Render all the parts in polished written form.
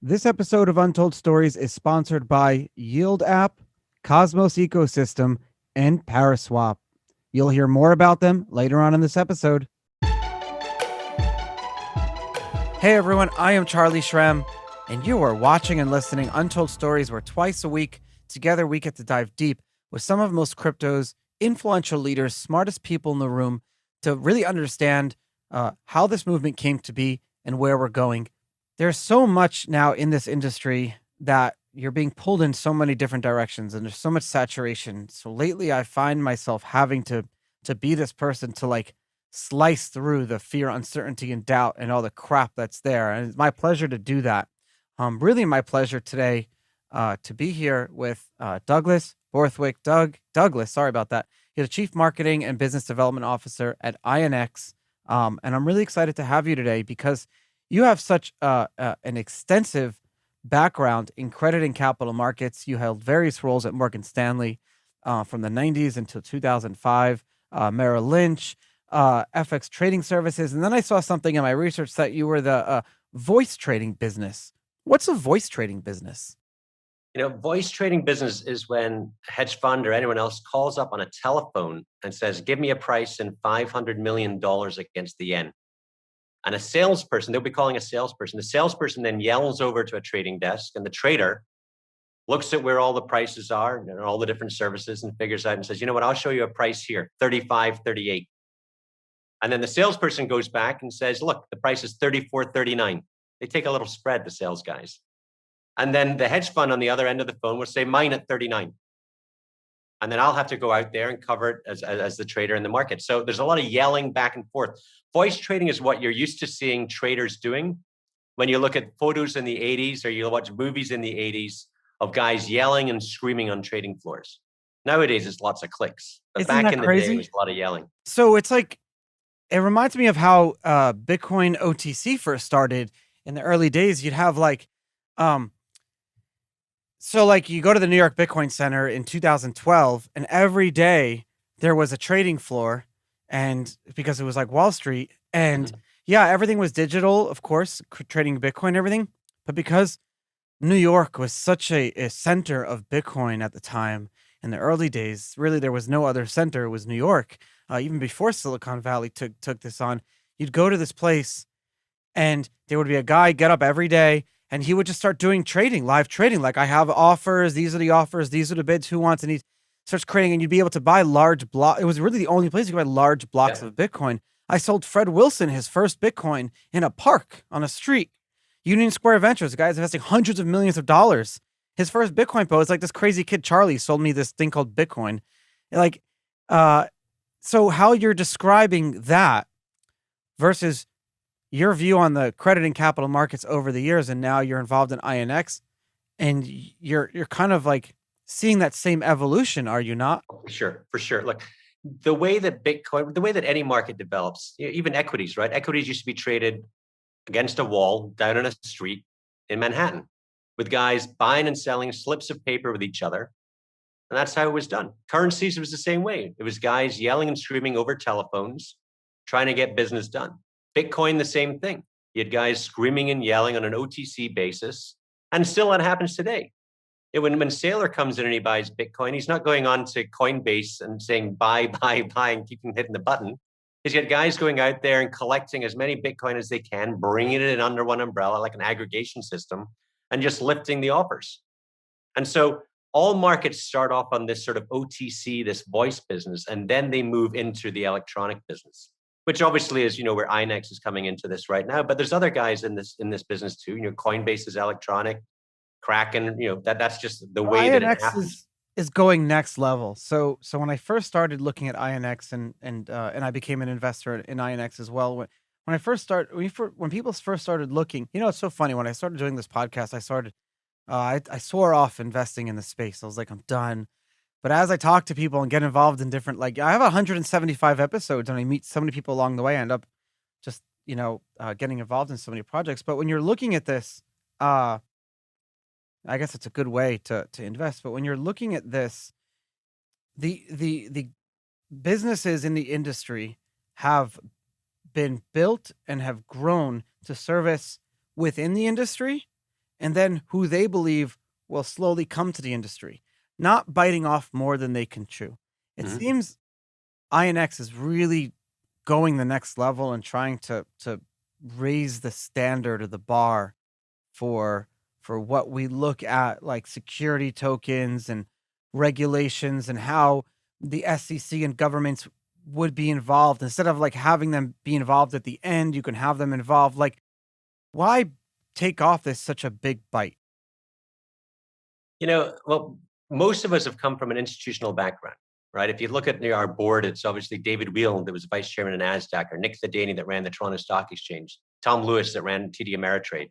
This episode of Untold Stories is sponsored by Yield App, Cosmos Ecosystem, and Paraswap. You'll hear more about them later on in this episode. Hey everyone, I am Charlie Shrem, and you are watching and listening Untold Stories, where twice a week, together we get to dive deep with some of most crypto's influential leaders, smartest people in the room, to really understand how this movement came to be and where we're going. There's so much now in this industry that you're being pulled in so many different directions, and there's so much saturation. So lately I find myself having to be this person to like slice through the fear, uncertainty, and doubt and all the crap that's there. And it's my pleasure to do that. Really my pleasure today to be here with Douglas Borthwick. Douglas, sorry about that. He's the Chief Marketing and Business Development Officer at INX. And I'm really excited to have you today because you have such an extensive background in credit and capital markets. You held various roles at Morgan Stanley from the 90s until 2005, Merrill Lynch, FX trading services. And then I saw something in my research that you were the voice trading business. What's a voice trading business? Voice trading business is when a hedge fund or anyone else calls up on a telephone and says, give me a price in $500 million against the yen. And a salesperson, they'll be calling a salesperson. The salesperson then yells over to a trading desk, and the trader looks at where all the prices are and all the different services and figures out and says, you know what, I'll show you a price here, 35, 38. And then the salesperson goes back and says, look, the price is 34, 39. They take a little spread, the sales guys. And then the hedge fund on the other end of the phone will say mine at 39. And then I'll have to go out there and cover it as the trader in the market. So there's a lot of yelling back and forth. Voice trading is what you're used to seeing traders doing when you look at photos in the 80s or you watch movies in the 80s of guys yelling and screaming on trading floors. Nowadays, it's lots of clicks. But Isn't back that in the crazy? day, it was a lot of yelling. So it's like, it reminds me of how Bitcoin OTC first started in the early days. You'd have like, so like you go to the New York Bitcoin Center in 2012, and every day there was a trading floor, and because it was like Wall Street, and yeah, everything was digital, of course, trading Bitcoin and everything. But because New York was such a center of Bitcoin at the time in the early days, really there was no other center. It was New York. Even before Silicon Valley took this on, you'd go to this place, and there would be a guy get up every day, and he would just start doing trading, live trading. Like, I have offers. These are the offers. These are the bids. Who wants? And he starts creating, and you'd be able to buy large blocks. It was really the only place you could buy large blocks of Bitcoin. I sold Fred Wilson his first Bitcoin in a park on a street. Union Square Ventures, the guy's investing hundreds of millions of dollars. His first Bitcoin post, like this crazy kid Charlie sold me this thing called Bitcoin. Like, so how you're describing that versus your view on the credit and capital markets over the years, and now you're involved in INX, and you're kind of like seeing that same evolution, are you not? For sure. Look, the way that Bitcoin, the way that any market develops, even equities, right? Equities used to be traded against a wall down on a street in Manhattan with guys buying and selling slips of paper with each other. And that's how it was done. Currencies was the same way. It was guys yelling and screaming over telephones, trying to get business done. Bitcoin, the same thing. You had guys screaming and yelling on an OTC basis, and still that happens today. When Saylor comes in and he buys Bitcoin, he's not going on to Coinbase and saying buy, buy, and keeping hitting the button. He's got guys going out there and collecting as many Bitcoin as they can, bringing it in under one umbrella, like an aggregation system, and just lifting the offers. And so all markets start off on this sort of OTC, this voice business, and then they move into the electronic business, which obviously is, where INX is coming into this right now. But there's other guys in this business too. Coinbase is electronic, Kraken. That's just the way that it happens. Is going next level. So when I first started looking at INX and I became an investor in INX as well. When people first started looking, it's so funny. When I started doing this podcast, I swore off investing in the space. I was like, I'm done. But as I talk to people and get involved in different, like I have 175 episodes, and I meet so many people along the way. I end up just, getting involved in so many projects. But when you're looking at this, I guess it's a good way to invest. But when you're looking at this, the businesses in the industry have been built and have grown to service within the industry and then who they believe will slowly come to the industry, not biting off more than they can chew. It Mhm. seems INX is really going the next level and trying to raise the standard or the bar for what we look at, like security tokens and regulations, and how the SEC and governments would be involved. Instead of like having them be involved at the end, you can have them involved. Like, why take off this such a big bite? Well, most of us have come from an institutional background, right? If you look at our board, it's obviously David Whelan that was vice chairman of NASDAQ, or Nick Thedaney that ran the Toronto Stock Exchange, Tom Lewis that ran TD Ameritrade.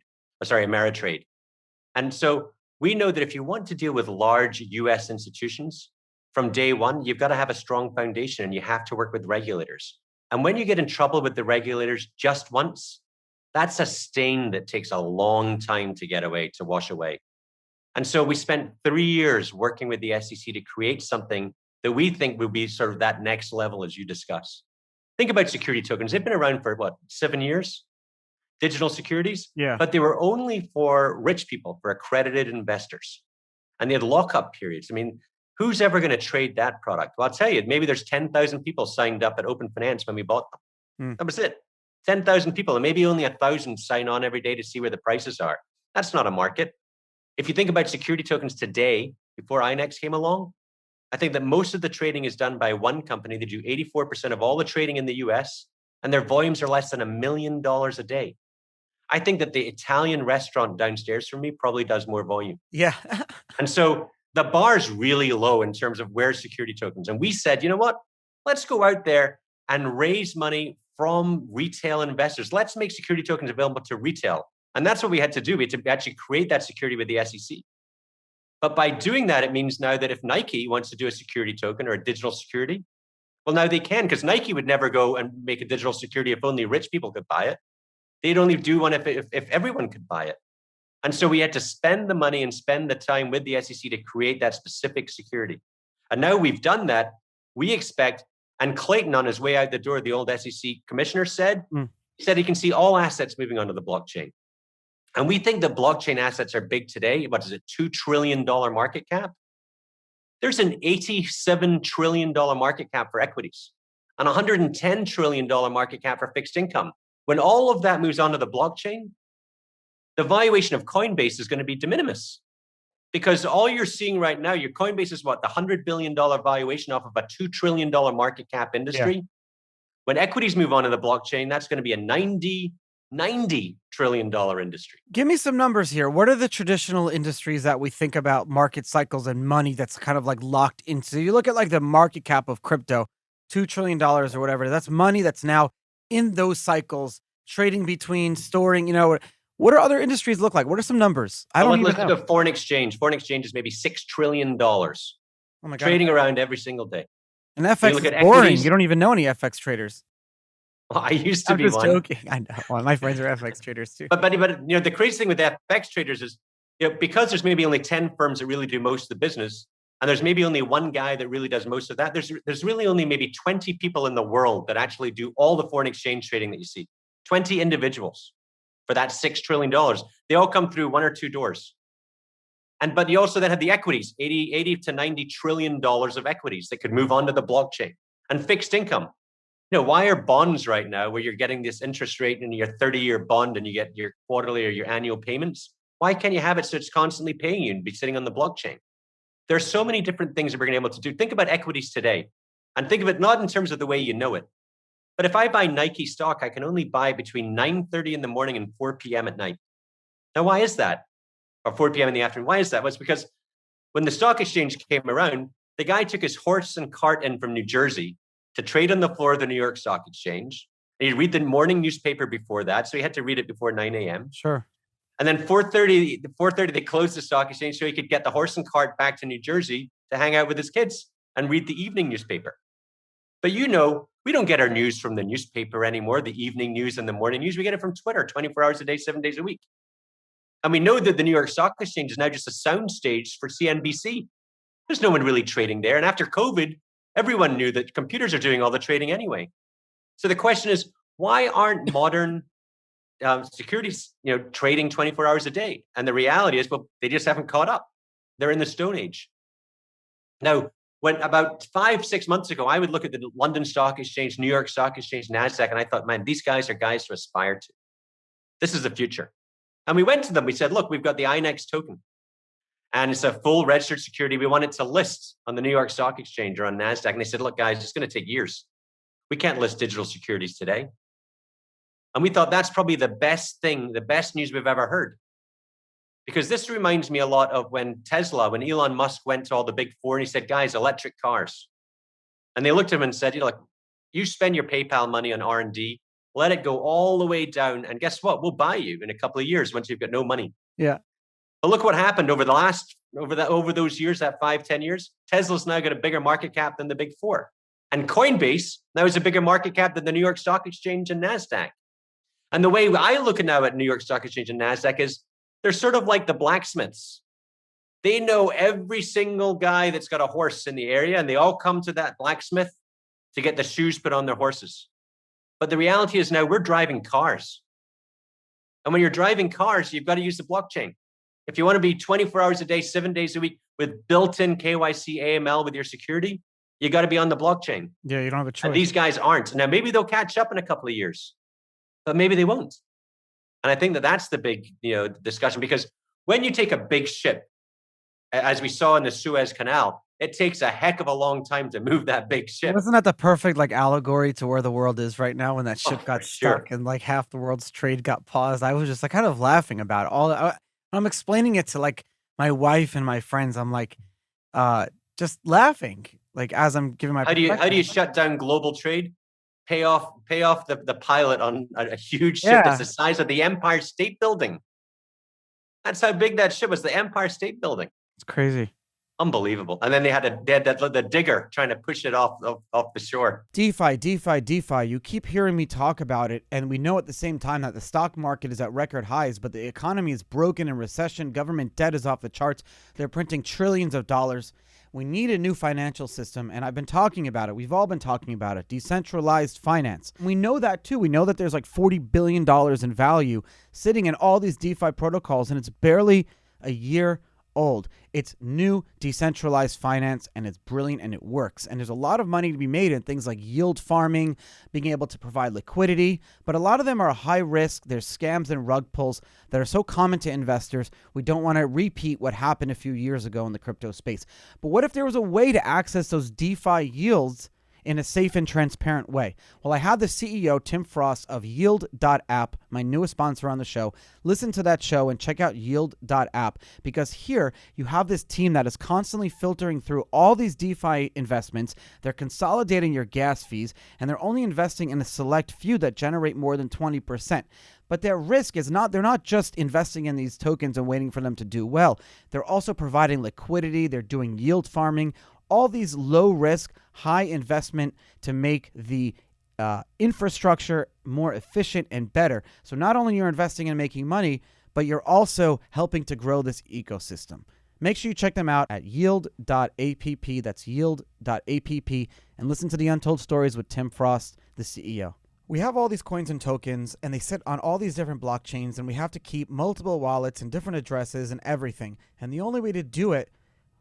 And so we know that if you want to deal with large US institutions from day one, you've got to have a strong foundation and you have to work with regulators. And when you get in trouble with the regulators just once, that's a stain that takes a long time to wash away. And so we spent 3 years working with the SEC to create something that we think will be sort of that next level, as you discuss. Think about security tokens. They've been around for 7 years, digital securities, Yeah. but they were only for rich people, for accredited investors. And they had lockup periods. I mean, who's ever going to trade that product? Well, I'll tell you, maybe there's 10,000 people signed up at Open Finance when we bought them. Mm. That was it. 10,000 people, and maybe only 1,000 sign on every day to see where the prices are. That's not a market. If you think about security tokens today, before INX came along, I think that most of the trading is done by one company. They do 84% of all the trading in the US, and their volumes are less than $1 million a day. I think that the Italian restaurant downstairs from me probably does more volume. Yeah. And so the bar is really low in terms of where security tokens. And we said, you know what? Let's go out there and raise money from retail investors. Let's make security tokens available to retail. And that's what we had to do. We had to actually create that security with the SEC. But by doing that, it means now that if Nike wants to do a security token or a digital security, well, now they can, because Nike would never go and make a digital security if only rich people could buy it. They'd only do one if everyone could buy it. And so we had to spend the money and spend the time with the SEC to create that specific security. And now we've done that. We expect, and Clayton on his way out the door, the old SEC commissioner said, he said he can see all assets moving onto the blockchain. And we think the blockchain assets are big today. What is it, $2 trillion market cap? There's an $87 trillion market cap for equities and $110 trillion market cap for fixed income. When all of that moves onto the blockchain, the valuation of Coinbase is going to be de minimis, because all you're seeing right now, your Coinbase is what, the $100 billion valuation off of a $2 trillion market cap industry. Yeah. When equities move onto the blockchain, that's going to be a $90 trillion industry. Give me some numbers here. What are the traditional industries that we think about market cycles and money that's kind of like locked into? You look at like the market cap of crypto, $2 trillion or whatever. That's money that's now in those cycles, trading between, storing, what do other industries look like? What are some numbers? I don't even know. Let's look at foreign exchange. Foreign exchange is maybe $6 trillion. Oh my God. Trading around every single day. And FX is boring. Equities. You don't even know any FX traders. Well, I used to be one. I'm just joking. I know. Well, my friends are FX traders too. But the crazy thing with FX traders is, because there's maybe only 10 firms that really do most of the business, and there's maybe only one guy that really does most of that. There's really only maybe 20 people in the world that actually do all the foreign exchange trading that you see. 20 individuals for that $6 trillion. They all come through one or two doors. But you also then have the equities, 80 to $90 trillion of equities that could move onto the blockchain, and fixed income. Why are bonds right now, where you're getting this interest rate in your 30-year bond and you get your quarterly or your annual payments? Why can't you have it so it's constantly paying you and be sitting on the blockchain? There's so many different things that we're going to be able to do. Think about equities today, and think of it not in terms of the way you know it. But if I buy Nike stock, I can only buy between 9:30 in the morning and 4 p.m. at night. Now, why is that? Or 4 p.m. in the afternoon? Why is that? Well, it's because when the stock exchange came around, the guy took his horse and cart in from New Jersey to trade on the floor of the New York Stock Exchange. And he'd read the morning newspaper before that, so he had to read it before 9 a.m. Sure. And then 4:30, they closed the stock exchange so he could get the horse and cart back to New Jersey to hang out with his kids and read the evening newspaper. But we don't get our news from the newspaper anymore, the evening news and the morning news. We get it from Twitter 24 hours a day, 7 days a week. And we know that the New York Stock Exchange is now just a soundstage for CNBC. There's no one really trading there. And after COVID, everyone knew that computers are doing all the trading anyway. So the question is, why aren't modern securities, trading 24 hours a day. And the reality is, well, they just haven't caught up. They're in the Stone Age. Now, when about 5-6 months ago, I would look at the London Stock Exchange, New York Stock Exchange, NASDAQ, and I thought, man, these guys are guys to aspire to. This is the future. And we went to them. We said, look, we've got the INEX token, and it's a full registered security. We want it to list on the New York Stock Exchange or on NASDAQ. And they said, look, guys, it's going to take years. We can't list digital securities today. And we thought that's probably the best thing, the best news we've ever heard. Because this reminds me a lot of when Elon Musk went to all the big four and he said, guys, electric cars. And they looked at him and said, you spend your PayPal money on R&D, let it go all the way down. And guess what? We'll buy you in a couple of years once you've got no money. Yeah. But look what happened over those years, that 5-10 years. Tesla's now got a bigger market cap than the big four. And Coinbase now is a bigger market cap than the New York Stock Exchange and NASDAQ. And the way I look now at New York Stock Exchange and NASDAQ is they're sort of like the blacksmiths. They know every single guy that's got a horse in the area, and they all come to that blacksmith to get the shoes put on their horses. But the reality is now we're driving cars. And when you're driving cars, you've got to use the blockchain. If you want to be 24 hours a day, 7 days a week with built-in KYC, AML with your security, you got to be on the blockchain. Yeah, you don't have a choice. And these guys aren't. Now, maybe they'll catch up in a couple of years, but maybe they won't. And I think that that's the big, discussion, because when you take a big ship, as we saw in the Suez Canal, it takes a heck of a long time to move that big ship. Wasn't that the perfect allegory to where the world is right now when that ship got stuck and half the world's trade got paused? I was just kind of laughing about it. I'm explaining it to my wife and my friends. I'm just laughing as I'm giving my. How do you shut down global trade? Pay off the pilot on a huge ship that's the size of the Empire State Building. That's how big that ship was, the Empire State Building. It's crazy. Unbelievable. And then they had the digger trying to push it off the shore. DeFi. You keep hearing me talk about it, and we know at the same time that the stock market is at record highs, but the economy is broken in recession. Government debt is off the charts. They're printing trillions of dollars. We need a new financial system, and I've been talking about it. We've all been talking about it. Decentralized finance. We know that too. We know that there's $40 billion in value sitting in all these DeFi protocols, and it's barely a year old. It's new decentralized finance, and it's brilliant, and it works. And there's a lot of money to be made in things like yield farming, being able to provide liquidity, but a lot of them are high risk. There's scams and rug pulls that are so common to investors. We don't want to repeat what happened a few years ago in the crypto space. But what if there was a way to access those DeFi yields in a safe and transparent way? Well, I had the CEO, Tim Frost of Yield.app, my newest sponsor on the show. Listen to that show and check out Yield.app, because here you have this team that is constantly filtering through all these DeFi investments. They're consolidating your gas fees, and they're only investing in a select few that generate more than 20%. But their risk is they're not just investing in these tokens and waiting for them to do well. They're also providing liquidity. They're doing yield farming. All these low risk, high investment to make the infrastructure more efficient and better. So not only you're investing and making money, but you're also helping to grow this ecosystem. Make sure you check them out at yield.app. That's yield.app. And listen to the Untold Stories with Tim Frost, the CEO. We have all these coins and tokens, and they sit on all these different blockchains, and we have to keep multiple wallets and different addresses and everything. And the only way to do it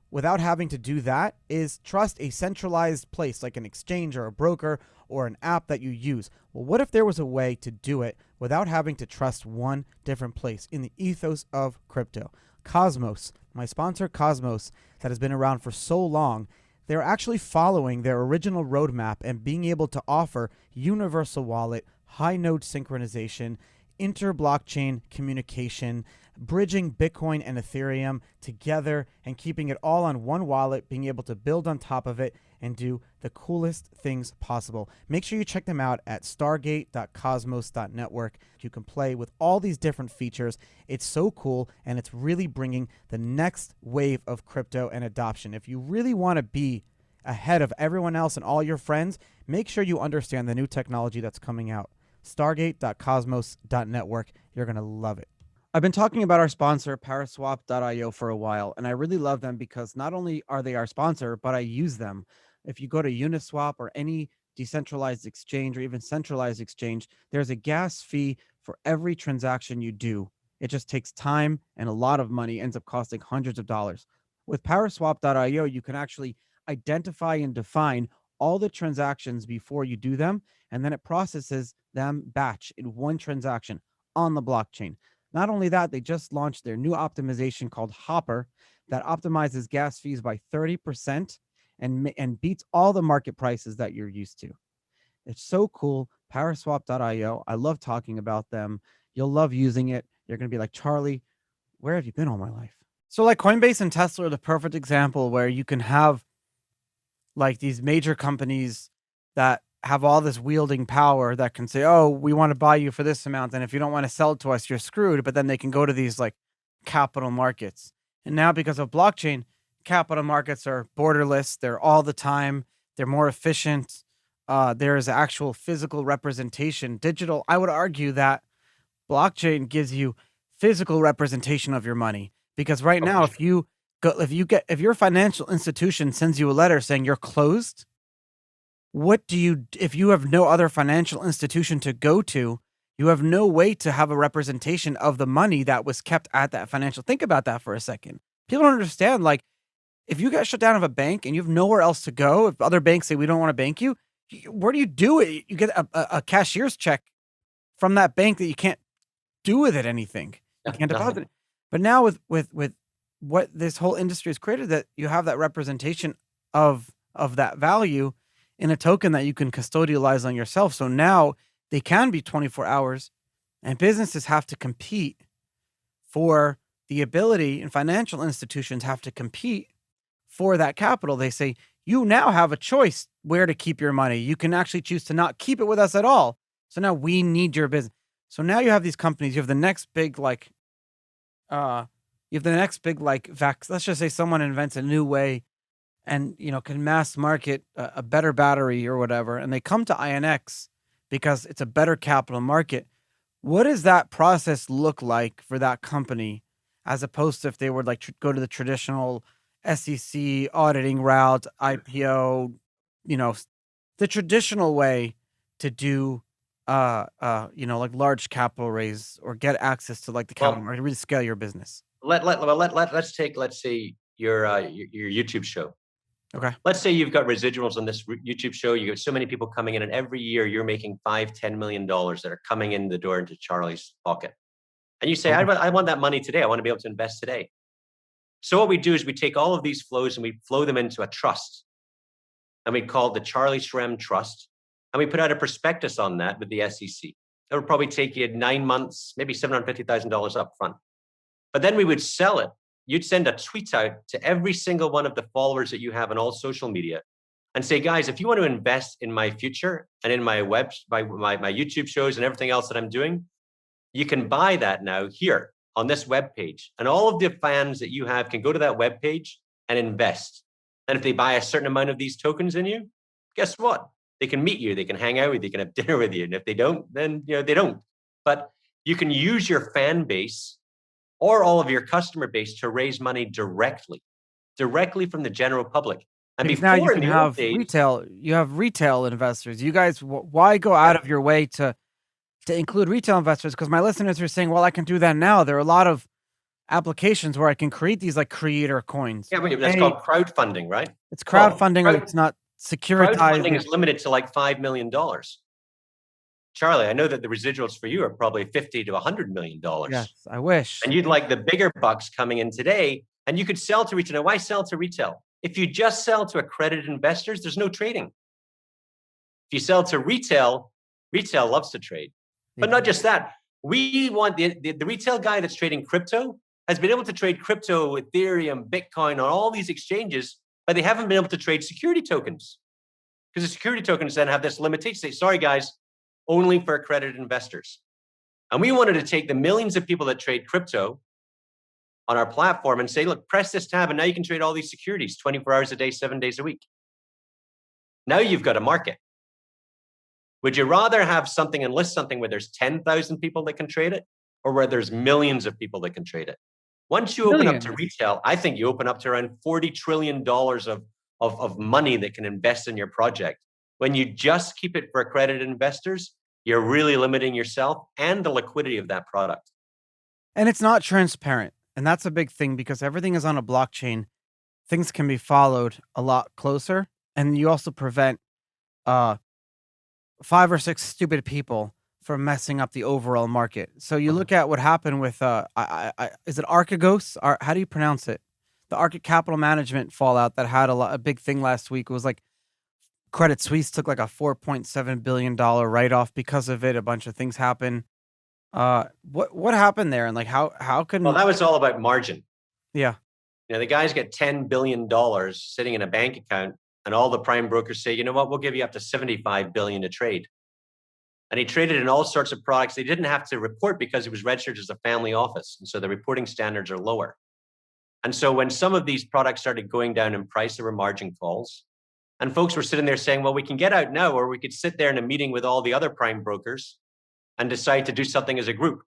without having to do that is trust a centralized place like an exchange or a broker or an app that you use. Well, what if there was a way to do it without having to trust one different place in the ethos of crypto? Cosmos, my sponsor Cosmos, that has been around for so long, they're actually following their original roadmap and being able to offer universal wallet, high node synchronization, inter-blockchain communication, bridging Bitcoin and Ethereum together and keeping it all on one wallet, being able to build on top of it and do the coolest things possible. Make sure you check them out at stargate.cosmos.network. You can play with all these different features. It's so cool, and it's really bringing the next wave of crypto and adoption. If you really want to be ahead of everyone else and all your friends, make sure you understand the new technology that's coming out. Stargate.cosmos.network. You're going to love it. I've been talking about our sponsor, Paraswap.io, for a while, and I really love them because not only are they our sponsor, but I use them. If you go to Uniswap or any decentralized exchange or even centralized exchange, there's a gas fee for every transaction you do. It just takes time and a lot of money, ends up costing hundreds of dollars. With Paraswap.io, you can actually identify and define all the transactions before you do them, and then it processes them batch in one transaction on the blockchain. Not only that, they just launched their new optimization called Hopper that optimizes gas fees by 30% and beats all the market prices that you're used to. It's so cool. Paraswap.io. I love talking about them. You'll love using it. You're going to be like, Charlie, where have you been all my life? So like Coinbase and Tesla are the perfect example where you can have like these major companies that have all this wielding power that can say, oh, we want to buy you for this amount. And if you don't want to sell it to us, you're screwed. But then they can go to these like capital markets. And now because of blockchain, capital markets are borderless. They're all the time. They're more efficient. There is actual physical representation. Digital, I would argue that blockchain gives you physical representation of your money. Because right now, if your financial institution sends you a letter saying you're closed, if you have no other financial institution to go to, you have no way to have a representation of the money that was kept at that financial. Think about that for a second. People don't understand, like, if you get shut down of a bank and you have nowhere else to go, if other banks say we don't want to bank you, where do you do it? You get a cashier's check from that bank that you can't do with it anything. You can't deposit it. But now with what this whole industry has created, that you have that representation of that value in a token that you can custodialize on yourself. So now they can be 24 hours, and businesses have to compete for the ability, and financial institutions have to compete for that capital. They say, you now have a choice where to keep your money. You can actually choose to not keep it with us at all. So now we need your business. So now you have these companies, you have the next big, like, let's just say someone invents a new way and, can mass market a better battery or whatever. And they come to INX because it's a better capital market. What does that process look like for that company as opposed to if they would like go to the traditional SEC auditing route, IPO, the traditional way to do, like large capital raise or get access to like the capital market to really scale your business? Let's say your YouTube show. Okay. Let's say you've got residuals on this YouTube show. You have so many people coming in, and every year you're making $5-10 million that are coming in the door into Charlie's pocket. And you say, I want that money today. I want to be able to invest today. So what we do is we take all of these flows and we flow them into a trust. And we call it the Charlie Shrem Trust. And we put out a prospectus on that with the SEC. That would probably take you 9 months, maybe $750,000 up front. But then we would sell it. You'd send a tweet out to every single one of the followers that you have on all social media and say, guys, if you want to invest in my future and in my my YouTube shows and everything else that I'm doing, you can buy that now here on this webpage. And all of the fans that you have can go to that webpage and invest. And if they buy a certain amount of these tokens in you, guess what? They can meet you, they can hang out with you, they can have dinner with you. And if they don't, then they don't. But you can use your fan base or all of your customer base to raise money directly from the general public. And because now you can have retail investors. You guys, why go out of your way to include retail investors? Because my listeners are saying, well, I can do that now. There are a lot of applications where I can create these like creator coins. Yeah, but that's called crowdfunding, right? It's crowdfunding, or it's not securitized. Crowdfunding is limited to like $5 million. Charlie, I know that the residuals for you are probably $50 to $100 million. Yes, I wish. And you'd like the bigger bucks coming in today, and you could sell to retail. Now, why sell to retail? If you just sell to accredited investors, there's no trading. If you sell to retail loves to trade. But not just that. We want the retail guy that's trading crypto has been able to trade crypto, Ethereum, Bitcoin on all these exchanges, but they haven't been able to trade security tokens. Because the security tokens then have this limitation. Say, sorry, guys, only for accredited investors. And we wanted to take the millions of people that trade crypto on our platform and say, look, press this tab and now you can trade all these securities 24 hours a day, 7 days a week. Now you've got a market. Would you rather have something and list something where there's 10,000 people that can trade it, or where there's millions of people that can trade it? Once you open up to retail, I think you open up to around $40 trillion of money that can invest in your project. When you just keep it for accredited investors, you're really limiting yourself and the liquidity of that product. And it's not transparent. And that's a big thing because everything is on a blockchain. Things can be followed a lot closer. And you also prevent 5 or 6 stupid people from messing up the overall market. So you look at what happened with is it Archegos? How do you pronounce it? The Arca Capital Management fallout that had a big thing last week. It was like Credit Suisse took like a $4.7 billion write-off because of it. A bunch of things happened. What happened there? And like how can Well, that was all about margin. Yeah. The guys get $10 billion sitting in a bank account, and all the prime brokers say, you know what, we'll give you up to 75 billion to trade. And he traded in all sorts of products. They didn't have to report because it was registered as a family office. And so the reporting standards are lower. And so when some of these products started going down in price, there were margin calls. And folks were sitting there saying, well, we can get out now, or we could sit there in a meeting with all the other prime brokers and decide to do something as a group.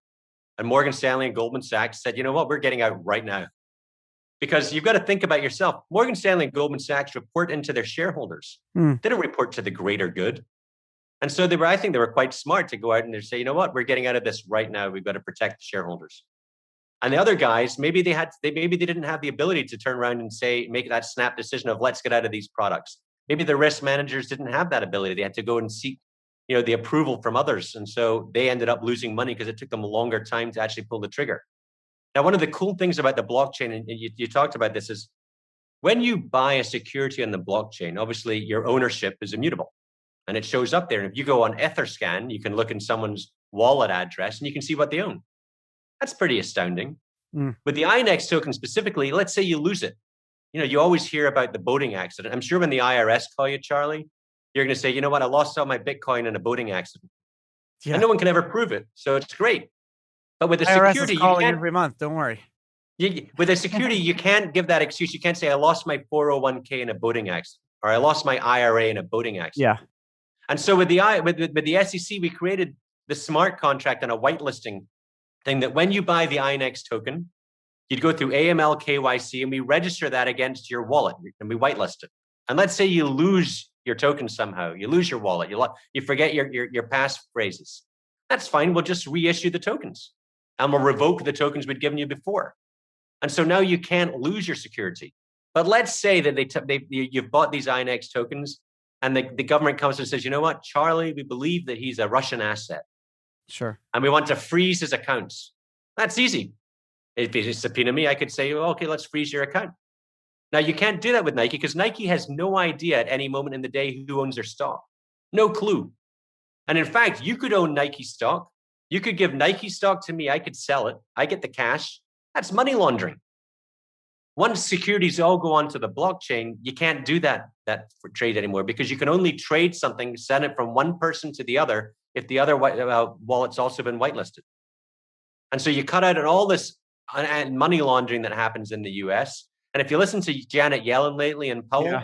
And Morgan Stanley and Goldman Sachs said, you know what, we're getting out right now. Because you've got to think about yourself. Morgan Stanley and Goldman Sachs report into their shareholders. They don't report to the greater good. And so I think they were quite smart to go out and they say, you know what, we're getting out of this right now. We've got to protect the shareholders. And the other guys, maybe they didn't have the ability to turn around and say, make that snap decision of let's get out of these products. Maybe the risk managers didn't have that ability. They had to go and seek, the approval from others. And so they ended up losing money because it took them a longer time to actually pull the trigger. Now, one of the cool things about the blockchain, and you talked about this, is when you buy a security on the blockchain, obviously your ownership is immutable. And it shows up there. And if you go on Etherscan, you can look in someone's wallet address and you can see what they own. That's pretty astounding. With the INX token specifically, let's say you lose it. You always hear about the boating accident. I'm sure when the IRS call you, Charlie, you're going to say, you know what, I lost all my Bitcoin in a boating accident. Yeah. And no one can ever prove it. So it's great. But with the IRS security, is calling every month. Don't worry. With a security, you can't give that excuse. You can't say, I lost my 401k in a boating accident, or I lost my IRA in a boating accident. Yeah. And so with the SEC, we created the smart contract and a whitelisting thing that when you buy the INX token, you'd go through AML KYC and we register that against your wallet and we whitelist it. And let's say you lose your token somehow, you lose your wallet, you forget your passphrases. That's fine. We'll just reissue the tokens and we'll revoke the tokens we'd given you before. And so now you can't lose your security. But let's say that you've bought these INX tokens and the government comes and says, you know what, Charlie, we believe that he's a Russian asset. Sure. And we want to freeze his accounts. That's easy. If you subpoena me, I could say, oh, okay, let's freeze your account. Now, you can't do that with Nike because Nike has no idea at any moment in the day who owns their stock. No clue. And in fact, you could own Nike stock. You could give Nike stock to me. I could sell it. I get the cash. That's money laundering. Once securities all go onto the blockchain, you can't do that for trade anymore because you can only trade something, send it from one person to the other if the other wallet's also been whitelisted. And so you cut out all this money laundering that happens in the US. And if you listen to Janet Yellen lately and Powell,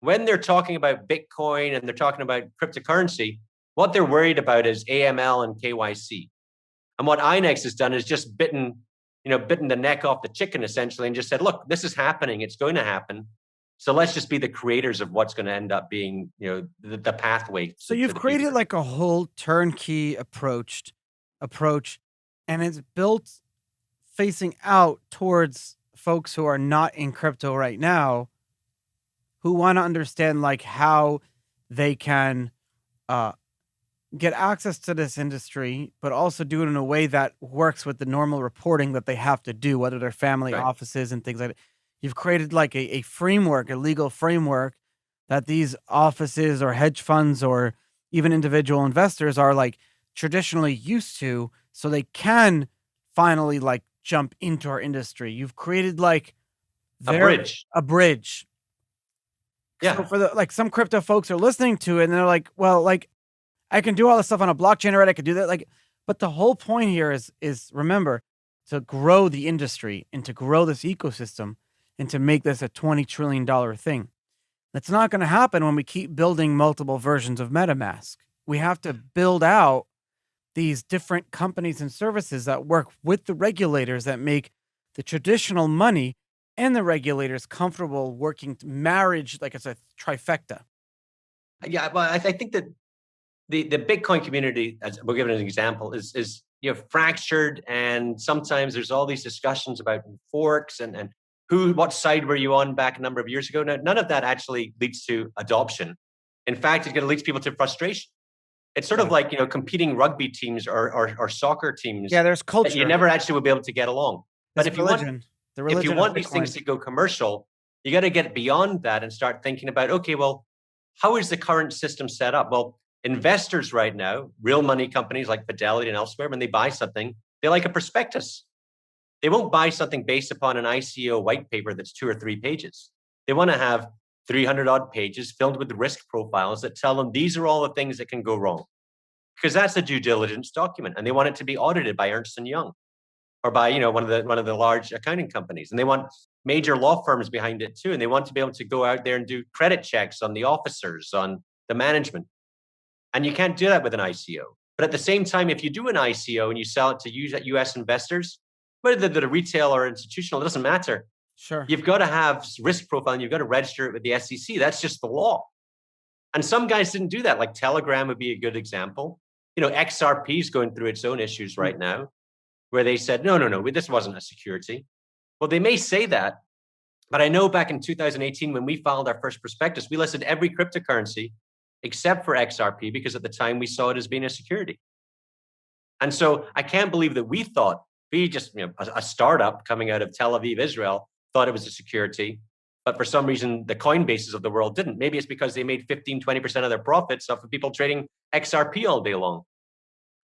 when they're talking about Bitcoin and they're talking about cryptocurrency, what they're worried about is AML and KYC. And what INX has done is just bitten the neck off the chicken essentially and just said, look, this is happening. It's going to happen. So let's just be the creators of what's going to end up being, the pathway. So you've created like a whole turnkey approach, and it's built facing out towards folks who are not in crypto right now, who want to understand like how they can get access to this industry, but also do it in a way that works with the normal reporting that they have to do, whether they're family offices and things like that. You've created like a framework, a legal framework that these offices or hedge funds or even individual investors are like traditionally used to, so they can finally like jump into our industry. You've created like a bridge. Yeah. So for some crypto folks are listening to it and they're like, well, like I can do all this stuff on a blockchain already. I could do that. But the whole point here is remember to grow the industry and to grow this ecosystem and to make this a $20 trillion thing. That's not going to happen when we keep building multiple versions of MetaMask. We have to build out these different companies and services that work with the regulators that make the traditional money and the regulators comfortable working marriage, like it's a trifecta. Yeah, well, I think that the Bitcoin community, as we'll give it an example, is fractured, and sometimes there's all these discussions about forks and what side were you on back a number of years ago. Now, none of that actually leads to adoption. In fact, it's going to lead people to frustration. It's sort of like competing rugby teams or soccer teams. Yeah, there's culture. You never actually will be able to get along. But if you want these things to go commercial, you got to get beyond that and start thinking about, okay, well, how is the current system set up? Well, investors right now, real money companies like Fidelity and elsewhere, when they buy something, they like a prospectus. They won't buy something based upon an ICO white paper that's 2 or 3 pages. They want to have 300 odd pages filled with risk profiles that tell them these are all the things that can go wrong, because that's a due diligence document, and they want it to be audited by Ernst & Young or by one of the large accounting companies, and they want major law firms behind it too, and they want to be able to go out there and do credit checks on the officers, on the management, and you can't do that with an ICO. But at the same time, if you do an ICO and you sell it to US investors, whether they're retail or institutional, it doesn't matter. Sure. You've got to have risk profile and you've got to register it with the SEC. That's just the law. And some guys didn't do that. Like Telegram would be a good example. XRP is going through its own issues right now, where they said, no, this wasn't a security. Well, they may say that, but I know back in 2018, when we filed our first prospectus, we listed every cryptocurrency except for XRP, because at the time we saw it as being a security. And so I can't believe that we thought, a startup coming out of Tel Aviv, Israel, thought it was a security, but for some reason, the Coinbases of the world didn't. Maybe it's because they made 15-20% of their profits off of people trading XRP all day long.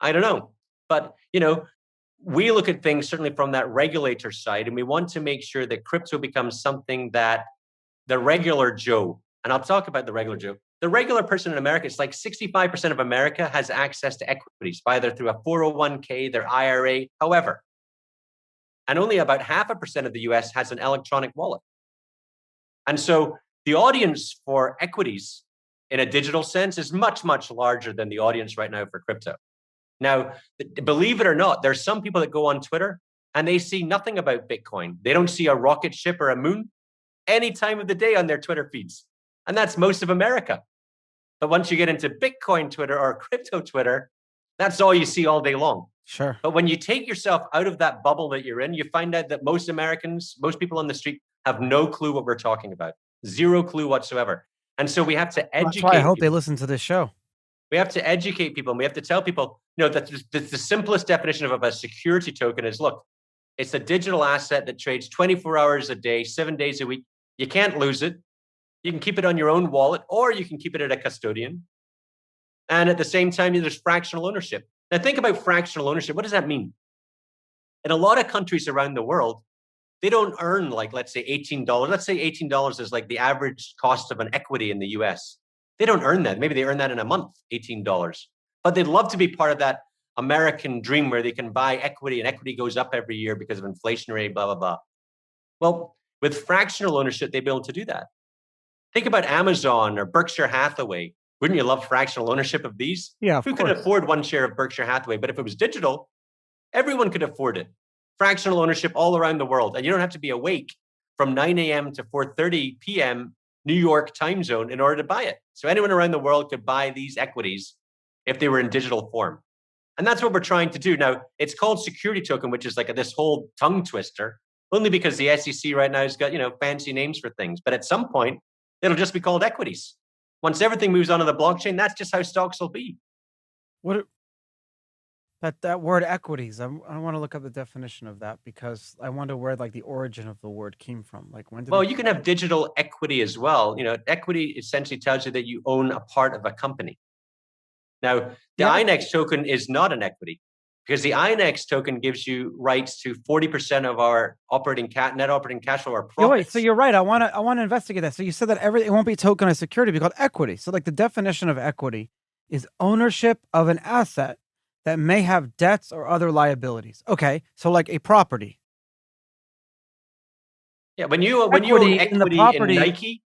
I don't know. But, we look at things certainly from that regulator side, and we want to make sure that crypto becomes something that the regular Joe, and I'll talk about the regular Joe, the regular person in America, it's like 65% of America has access to equities, either through a 401k, their IRA, however. And only about 0.5% of the US has an electronic wallet. And so the audience for equities in a digital sense is much, much larger than the audience right now for crypto. Now, believe it or not, there's some people that go on Twitter and they see nothing about Bitcoin. They don't see a rocket ship or a moon any time of the day on their Twitter feeds. And that's most of America. But once you get into Bitcoin Twitter or crypto Twitter, that's all you see all day long. Sure. But when you take yourself out of that bubble that you're in, you find out that most Americans, most people on the street have no clue what we're talking about. Zero clue whatsoever. And so we have to educate. That's why I hope they listen to this show. We have to educate people, and we have to tell people, that the simplest definition of a security token is, look, it's a digital asset that trades 24 hours a day, 7 days a week. You can't lose it. You can keep it on your own wallet, or you can keep it at a custodian. And at the same time, there's fractional ownership. Now, think about fractional ownership. What does that mean? In a lot of countries around the world, they don't earn, like, let's say $18. Let's say $18 is like the average cost of an equity in the US. They don't earn that. Maybe they earn that in a month, $18. But they'd love to be part of that American dream where they can buy equity and equity goes up every year because of inflationary, blah, blah, blah. Well, with fractional ownership, they'd be able to do that. Think about Amazon or Berkshire Hathaway. Wouldn't you love fractional ownership of these? Yeah, Who could afford one share of Berkshire Hathaway? But if it was digital, everyone could afford it. Fractional ownership all around the world. And you don't have to be awake from 9 a.m. to 4:30 p.m. New York time zone in order to buy it. So anyone around the world could buy these equities if they were in digital form. And that's what we're trying to do. Now, it's called security token, which is like this whole tongue twister, only because the SEC right now has got, fancy names for things. But at some point, it'll just be called equities. Once everything moves onto the blockchain, that's just how stocks will be. That word equities, I want to look up the definition of that, because I wonder where the origin of the word came from. Like, when did you can have digital equity as well. Equity essentially tells you that you own a part of a company. Now, the INEX token is not an equity, because the INEX token gives you rights to 40% of our net operating cash flow, our profits. Wait, so you're right. I want to investigate that. So you said that it won't be tokenized security, it'll be called equity. So the definition of equity is ownership of an asset that may have debts or other liabilities. Okay, so like a property. Yeah, when you own equity in the property, in Nike,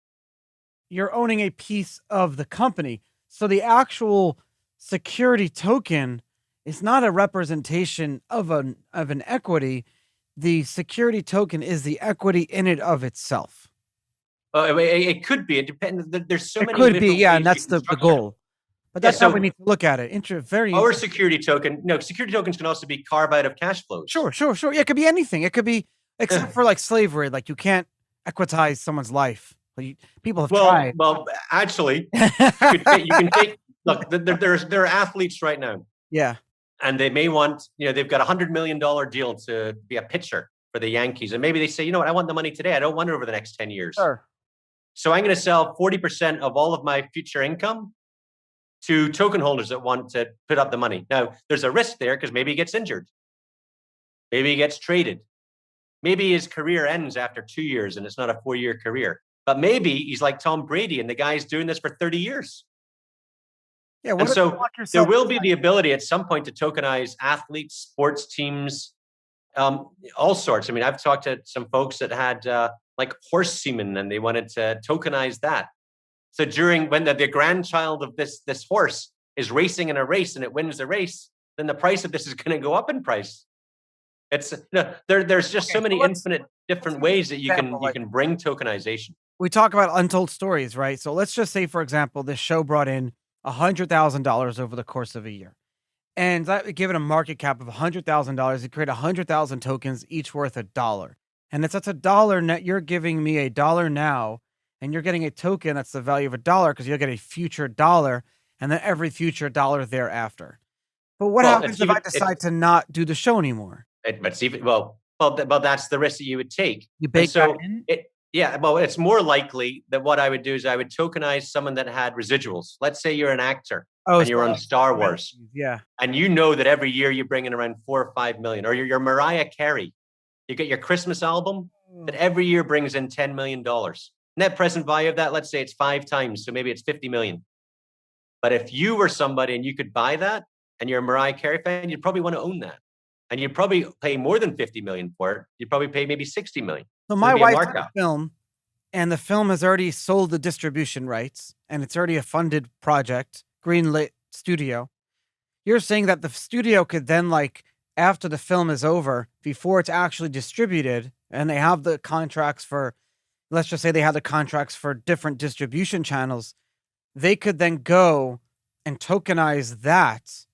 you're owning a piece of the company. So the actual security token is not a representation of an equity. The security token is the equity in it of itself. It could be. It depends. There's so many. It could be, yeah, and that's the goal. But Yeah, that's how so we need to look at it. Very our interesting. security token, no, security tokens can also be carve out of cash flows. Sure. Yeah, it could be anything. It could be, except for like slavery, like you can't equitize someone's life. People have tried. Well, actually, you can take. Look, there are athletes right now, Yeah. and they may want, they've got $100 million deal to be a pitcher for the Yankees, and maybe they say, you know what, I want the money today. I don't want it over the next 10 years. Sure. So I'm going to sell 40% of all of my future income to token holders that want to put up the money. Now, there's a risk there because maybe he gets injured, maybe he gets traded, maybe his career ends after 2 years and it's not a 4-year career. But maybe he's like Tom Brady and the guy's doing this for 30 years. Yeah. And so there will be the ability at some point to tokenize athletes, sports teams, all sorts. I mean, I've talked to some folks that had like horse semen and they wanted to tokenize that. So when the grandchild of this horse is racing in a race and it wins the race, then the price of this is going to go up in price. It's there's just so many infinite different ways that you can bring tokenization. We talk about untold stories, right? So let's just say, for example, this show brought in $100,000 over the course of a year. And that would give it a market cap of $100,000. It create 100,000 tokens, each worth $1. And it's that's $1 net. You're giving me $1 now, and you're getting a token that's the value of $1 because you'll get a future dollar, and then every future dollar thereafter. But what happens if I decide to not do the show anymore? But that's the risk that you would take. You bake that in? It's more likely that what I would do is I would tokenize someone that had residuals. Let's say you're an actor and you're on Star Wars. Yeah. And you know that every year you bring in around 4 or 5 million, or you're Mariah Carey. You get your Christmas album that every year brings in $10 million. Net present value of that, let's say it's 5 times. So maybe it's 50 million. But if you were somebody and you could buy that and you're a Mariah Carey fan, you'd probably want to own that. And you'd probably pay more than 50 million for it. You'd probably pay maybe 60 million. So my wife had a film, and the film has already sold the distribution rights, and it's already a funded project, greenlit studio. You're saying that the studio could then, like, after the film is over, before it's actually distributed, and they have the contracts for, let's just say they have the contracts for different distribution channels, they could then go and tokenize that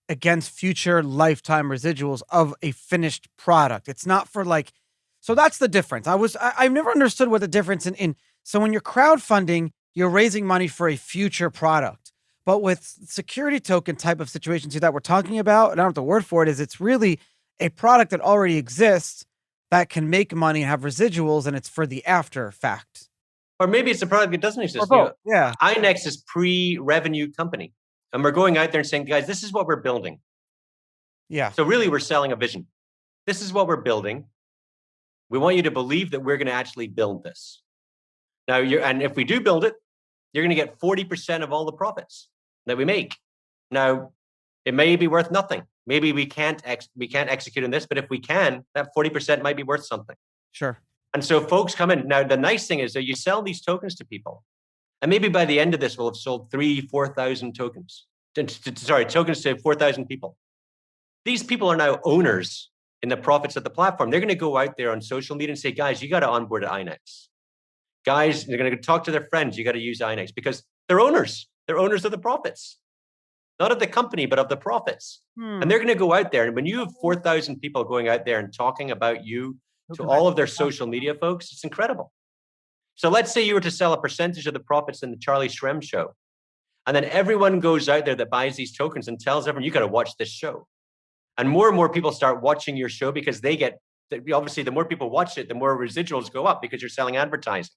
against future lifetime residuals of a finished product. It's not for like, so that's the difference. I've never understood what the difference in, so when you're crowdfunding, you're raising money for a future product. But with security token type of situations that we're talking about, and I don't have the word for it, is it's really a product that already exists that can make money and have residuals, and it's for the after fact. Or maybe it's a product that doesn't exist. Yeah. INEX is pre-revenue company. And we're going out there and saying, guys, this is what we're building. Yeah. So really, we're selling a vision. This is what we're building. We want you to believe that we're going to actually build this. Now, and if we do build it, you're going to get 40% of all the profits that we make. Now, it may be worth nothing. Maybe we can't execute on this, but if we can, that 40% might be worth something. Sure. And so folks come in. Now, the nice thing is that you sell these tokens to people. And maybe by the end of this, we'll have sold 4,000 tokens. Tokens to 4,000 people. These people are now owners in the profits of the platform. They're going to go out there on social media and say, guys, you got to onboard INEX. Guys, they're going to talk to their friends. You got to use INEX because they're owners. They're owners of the profits. Not of the company, but of the profits. And they're going to go out there. And when you have 4,000 people going out there and talking about you to all of their social media folks, it's incredible. So let's say you were to sell a percentage of the profits in the Charlie Shrem show. And then everyone goes out there that buys these tokens and tells everyone, you got to watch this show. And more people start watching your show because obviously the more people watch it, the more residuals go up because you're selling advertising.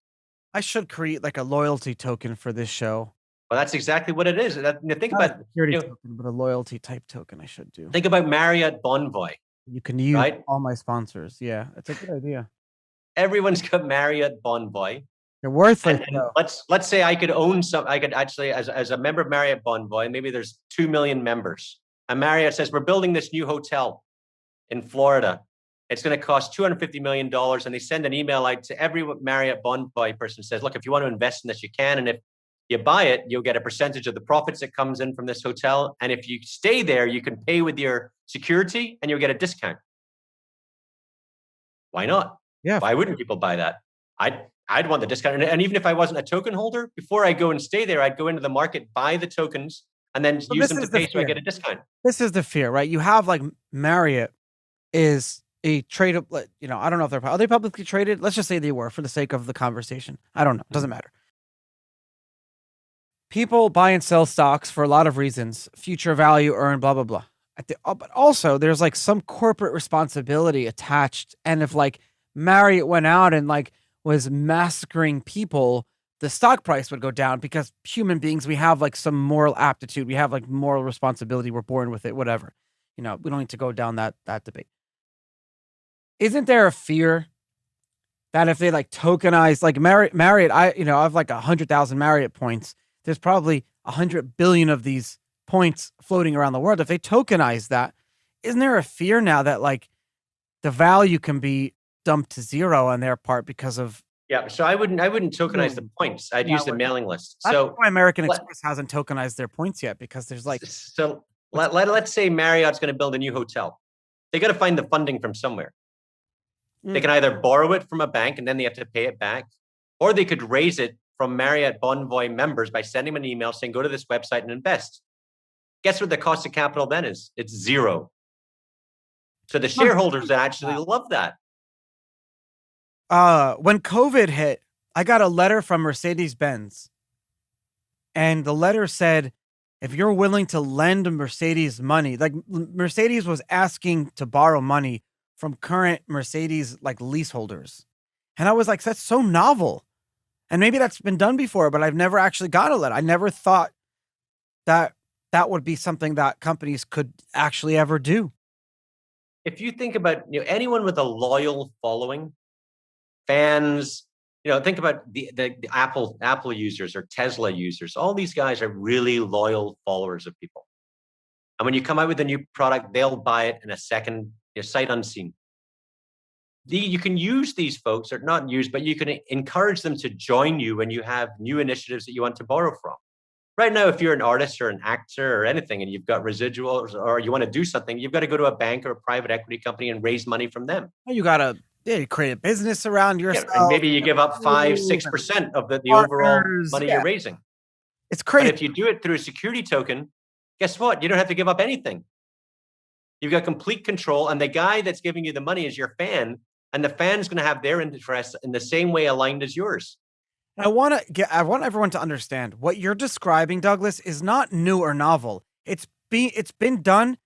I should create like a loyalty token for this show. Well, that's exactly what it is. Think about a security token, but a loyalty type token I should do. Think about Marriott Bonvoy. You can use all my sponsors. Yeah, it's a good idea. Everyone's got Marriott Bonvoy. They're worthless. And let's say I could own some. I could actually, as a member of Marriott Bonvoy, maybe there's 2 million members. And Marriott says, we're building this new hotel in Florida. It's going to cost $250 million. And they send an email out to every Marriott Bonvoy person that says, look, if you want to invest in this, you can. And if you buy it, you'll get a percentage of the profits that comes in from this hotel. And if you stay there, you can pay with your security and you'll get a discount. Why not? Yeah. Why wouldn't people buy that? I'd want the discount. And even if I wasn't a token holder, before I go and stay there, I'd go into the market, buy the tokens, and then use them to pay so I get a discount. This is the fear, right? You have like Marriott is a trade, you know, I don't know if are they publicly traded? Let's just say they were for the sake of the conversation. I don't know. It doesn't matter. People buy and sell stocks for a lot of reasons, future value earned, blah, blah, blah. But also there's like some corporate responsibility attached. And if like Marriott went out and like was massacring people, the stock price would go down because human beings, we have like some moral aptitude. We have like moral responsibility. We're born with it, whatever. You know, we don't need to go down that debate. Isn't there a fear that if they like tokenize, like Marriott, I have like 100,000 Marriott points. There's probably 100 billion of these points floating around the world. If they tokenize that, isn't there a fear now that like the value can be dumped to zero on their part because of? Yeah, so I wouldn't tokenize the points. I'd use the mailing list. So why American Express hasn't tokenized their points yet, because there's like. So let's say Marriott's going to build a new hotel. They got to find the funding from somewhere. They can either borrow it from a bank and then they have to pay it back, or they could raise it from Marriott Bonvoy members by sending them an email saying, go to this website and invest. Guess what the cost of capital then is? It's zero. So the shareholders actually love that. When COVID hit, I got a letter from Mercedes-Benz. And the letter said, if you're willing to lend Mercedes money, like Mercedes was asking to borrow money from current Mercedes like leaseholders. And I was like, that's so novel. And maybe that's been done before, but I've never actually got a letter. I never thought that that would be something that companies could actually ever do. If you think about anyone with a loyal following, fans, think about the Apple users or Tesla users. All these guys are really loyal followers of people. And when you come out with a new product, they'll buy it in a second, sight unseen. You can use these folks, or not use, but you can encourage them to join you when you have new initiatives that you want to borrow from. Right now, if you're an artist or an actor or anything, and you've got residuals, or you want to do something, you've got to go to a bank or a private equity company and raise money from them. You got to create a business around yourself. And maybe you give up 5-6% of the overall money you're raising. It's crazy. But if you do it through a security token, guess what? You don't have to give up anything. You've got complete control, and the guy that's giving you the money is your fan, and the fan's going to have their interests in the same way aligned as yours. I want everyone to understand what you're describing, Douglas, is not new or novel. It's been done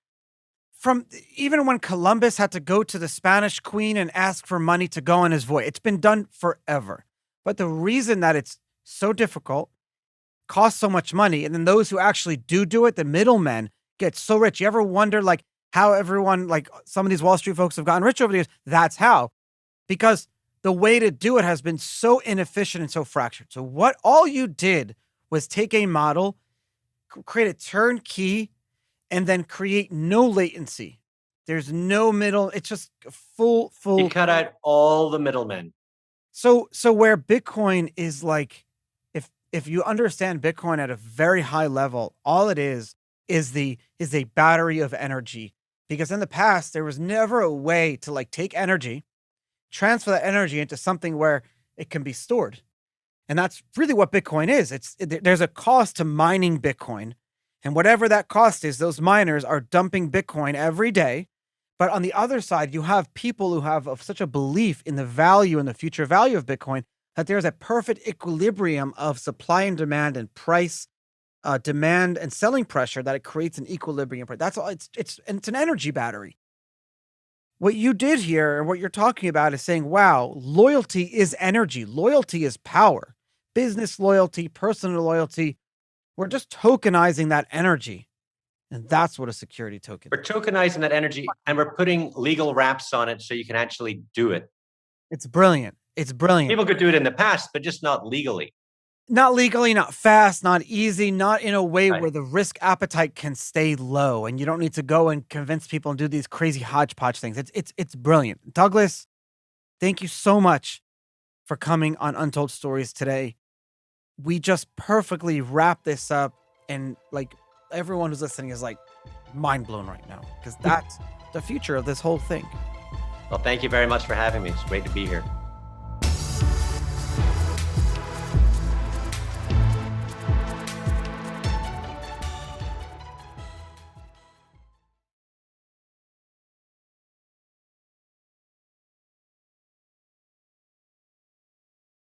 from even when Columbus had to go to the Spanish queen and ask for money to go on his voyage. It's been done forever. But the reason that it's so difficult, costs so much money, and then those who actually do it, the middlemen, get so rich. You ever wonder like how everyone, like some of these Wall Street folks have gotten rich over the years? That's how. Because the way to do it has been so inefficient and so fractured. So all you did was take a model, create a turnkey, and then create no latency. There's no middle. It's just full. You cut out all the middlemen. So where Bitcoin is like, if you understand Bitcoin at a very high level, all it is a battery of energy. Because in the past, there was never a way to like take energy, transfer that energy into something where it can be stored. And that's really what Bitcoin is. There's a cost to mining Bitcoin. And whatever that cost is, those miners are dumping Bitcoin every day. But on the other side, you have people who have such a belief in the value and the future value of Bitcoin that there's a perfect equilibrium of supply and demand and price, demand and selling pressure, that it creates an equilibrium. That's all. It's an energy battery. What you did here and what you're talking about is saying, wow, loyalty is energy. Loyalty is power. Business loyalty, personal loyalty. We're just tokenizing that energy. And that's what a security token is. We're tokenizing that energy, and we're putting legal wraps on it so you can actually do it. It's brilliant. It's brilliant. People could do it in the past, but just not legally. Not legally, not fast, not easy, not in a way where the risk appetite can stay low and you don't need to go and convince people and do these crazy hodgepodge things. It's brilliant. Douglas, thank you so much for coming on Untold Stories today. We just perfectly wrap this up, and like everyone who's listening is like mind blown right now, because that's the future of this whole thing. Well, thank you very much for having me. It's great to be here.